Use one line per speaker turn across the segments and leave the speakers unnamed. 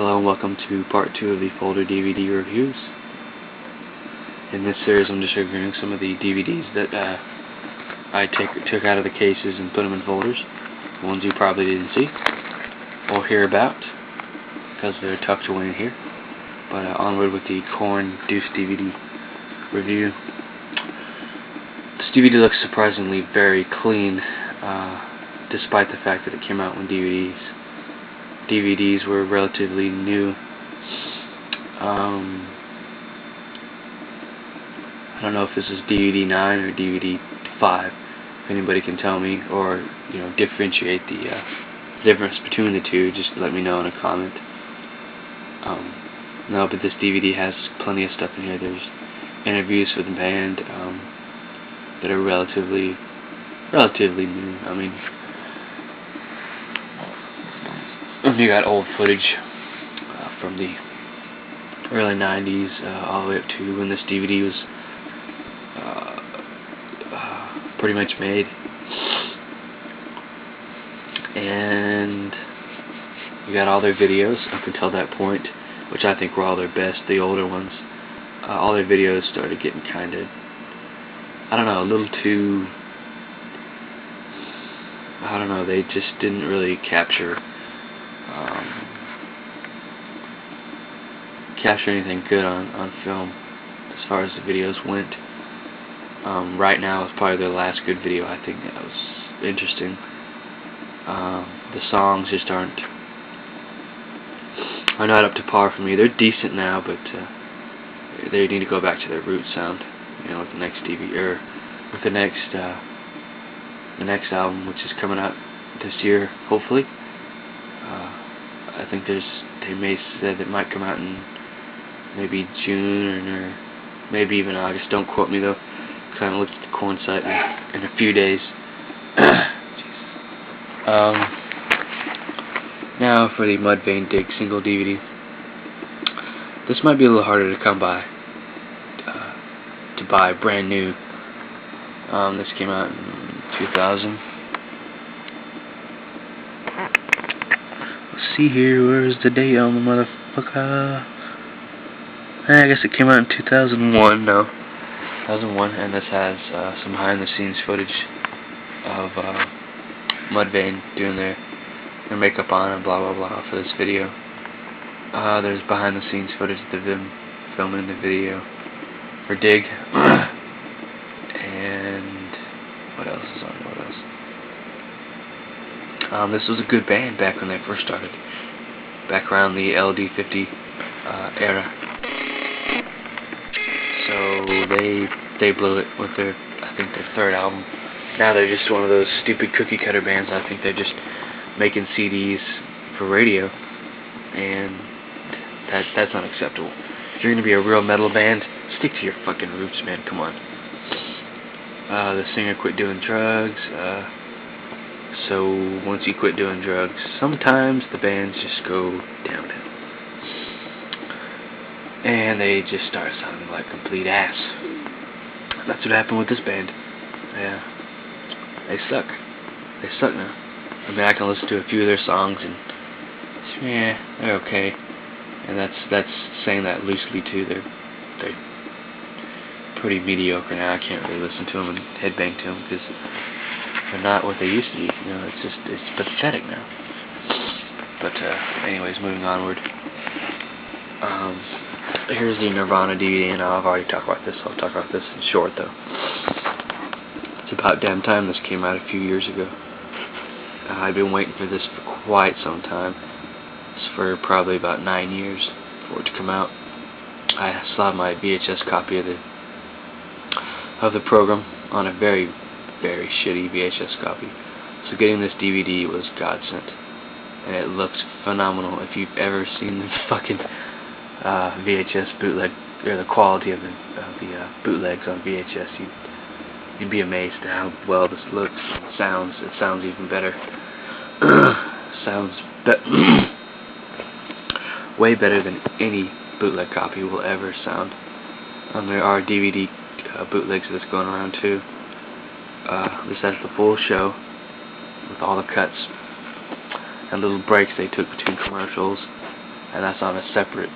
Hello and welcome to part 2 of the folder DVD reviews. In this series I'm just reviewing some of the DVDs that I took out of the cases and put them in folders. The ones you probably didn't see or hear about because they're tucked away in here. But onward with the Korn Deuce DVD review. This DVD looks surprisingly very clean, despite the fact that it came out when DVDs were relatively new. I don't know if this is DVD 9 or DVD 5. If anybody can tell me or differentiate the difference between the two, just let me know in a comment. No, but this DVD has plenty of stuff in here. There's interviews with the band that are relatively new. I mean, you got old footage from the early 90s all the way up to when this DVD was pretty much made. And you got all their videos up until that point, which I think were all their best, the older ones. All their videos started getting kind of, I don't know, a little too, I don't know, they just didn't really capture anything good on film as far as the videos went. Right Now is probably their last good video. I think that was interesting. The songs just are not up to par for me. They're decent now, but they need to go back to their root sound. With the next DVD or with the next album, which is coming out this year, hopefully. I think they may said it might come out in maybe June or maybe even August. Don't quote me though, because I haven't looked at the Korn site in a few days. Now for the Mudvayne Dig single DVD. This might be a little harder to come by, to buy brand new. This came out in 2000. Let's see here, where's the date on the motherfucker? I guess it came out in 2001. No, 2001, and this has some behind-the-scenes footage of Mudvayne doing their makeup on and blah blah blah for this video. There's behind-the-scenes footage of them filming the video for Dig. And what else is on? What else? This was a good band back when they first started, back around the LD50 era. So they blew it with their, I think, their third album. Now they're just one of those stupid cookie cutter bands. I think they're just making CDs for radio, and that's not acceptable. If you're gonna be a real metal band, stick to your fucking roots, man. Come on. The singer quit doing drugs. So once you quit doing drugs, sometimes the bands just go downhill. And they just start sounding like complete ass. That's what happened with this band. Yeah. They suck. They suck now. I mean, I can listen to a few of their songs and yeah, they're okay. And that's saying that loosely too. They're pretty mediocre now. I can't really listen to them and headbang to them because they're not what they used to be. It's pathetic now. But anyways, moving onward. Here's the Nirvana DVD, and I've already talked about this. I'll talk about this in short though. It's about damn time this came out a few years ago. I've been waiting for this for quite some time. It's for probably about 9 years for it to come out. I still have my VHS copy of the program on a very, very shitty VHS copy. So getting this DVD was godsend, and it looks phenomenal. If you've ever seen the fucking VHS bootleg, or the quality of the bootlegs on VHS, you'd be amazed at how well this looks and sounds. It sounds even better. Sounds way better than any bootleg copy will ever sound. There are DVD bootlegs that's going around too. This has the full show with all the cuts and little breaks they took between commercials. and that's on a separate.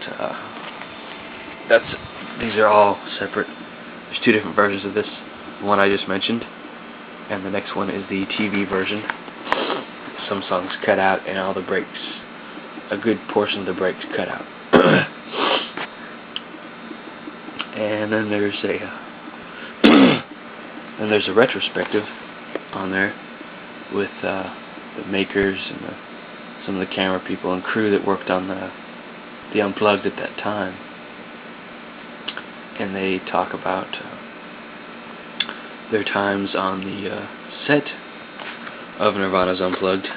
These are all separate. There's two different versions of this. The one I just mentioned, and the next one is the TV version. Some songs cut out, and all the breaks, a good portion of the breaks cut out. And then there's a retrospective on there with the makers and some of the camera people and crew that worked on the Unplugged at that time, and they talk about their times on the set of Nirvana's Unplugged,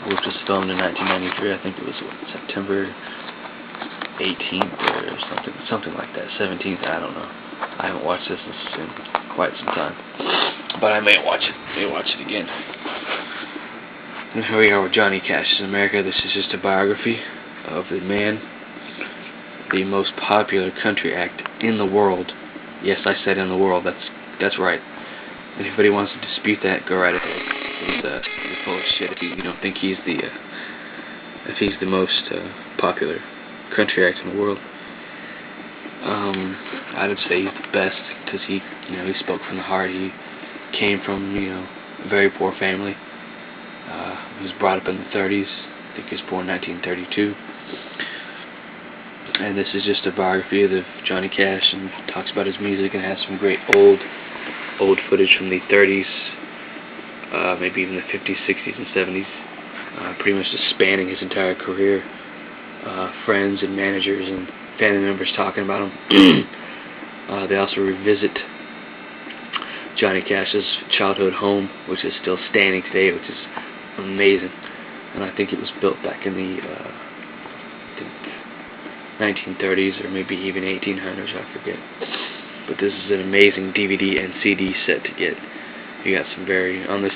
which was filmed in 1993. I think it was September 18th or something like that, 17th. I don't know. I haven't watched this in quite some time, but I may watch it again. And here we are with Johnny Cash's America. This is just a biography of the man, the most popular country act in the world. Yes, I said in the world. That's right. If anybody wants to dispute that, go right ahead. He's full of shit if you don't think he's the most popular country act in the world. I would say he's the best because he spoke from the heart. He came from a very poor family. He was brought up in the 30s. I think he was born in 1932. And this is just a biography of Johnny Cash, and talks about his music and has some great old footage from the 30s, maybe even the 50s, 60s, and 70s. Pretty much just spanning his entire career. Friends and managers and family members talking about him. They also revisit Johnny Cash's childhood home, which is still standing today, which is amazing. And I think it was built back in the 1930s or maybe even 1800s, I forget. But this is an amazing DVD and CD set to get. You got some on the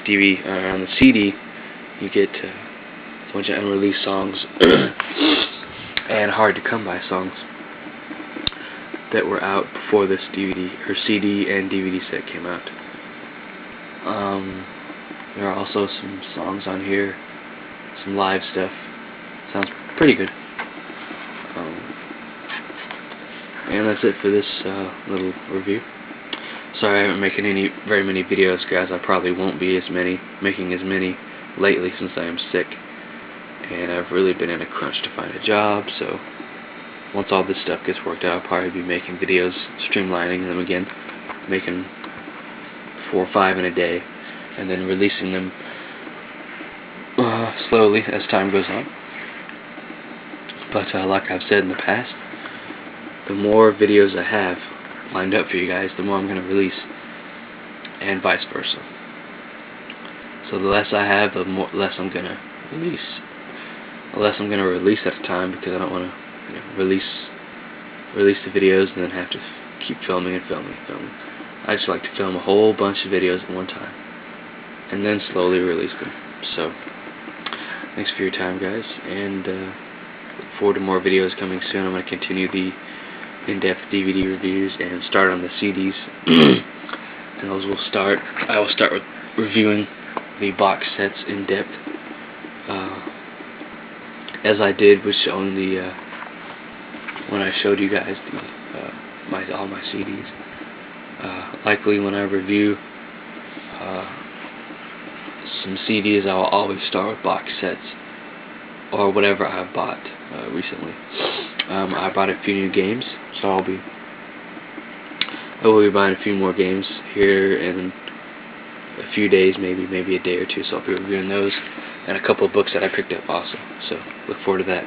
CD, you get a bunch of unreleased songs and hard to come by songs that were out before this DVD or CD and DVD set came out. There are also some songs on here, some live stuff. Sounds pretty good. And that's it for this little review. Sorry I haven't making very many videos, guys. I probably won't be making as many lately since I am sick, and I've really been in a crunch to find a job. So once all this stuff gets worked out, I'll probably be making videos, streamlining them again, making 4 or 5 in a day, and then releasing them slowly as time goes on. But like I've said in the past, the more videos I have lined up for you guys, the more I'm going to release, and vice versa. So the less I have, the less I'm going to release. The less I'm going to release at a time, because I don't want to release the videos and then have to keep filming and filming and filming. I just like to film a whole bunch of videos at one time and then slowly release them. So thanks for your time, guys, and look forward to more videos coming soon. I'm going to continue the in-depth DVD reviews and start on the CDs. And I will start with reviewing the box sets in depth, as I did with showing when I showed you guys all my CDs. Likely when I review some CDs, I will always start with box sets or whatever I've bought recently. I bought a few new games, so I will be buying a few more games here in a few days, maybe a day or two, so I'll be reviewing those, and a couple of books that I picked up also, so look forward to that.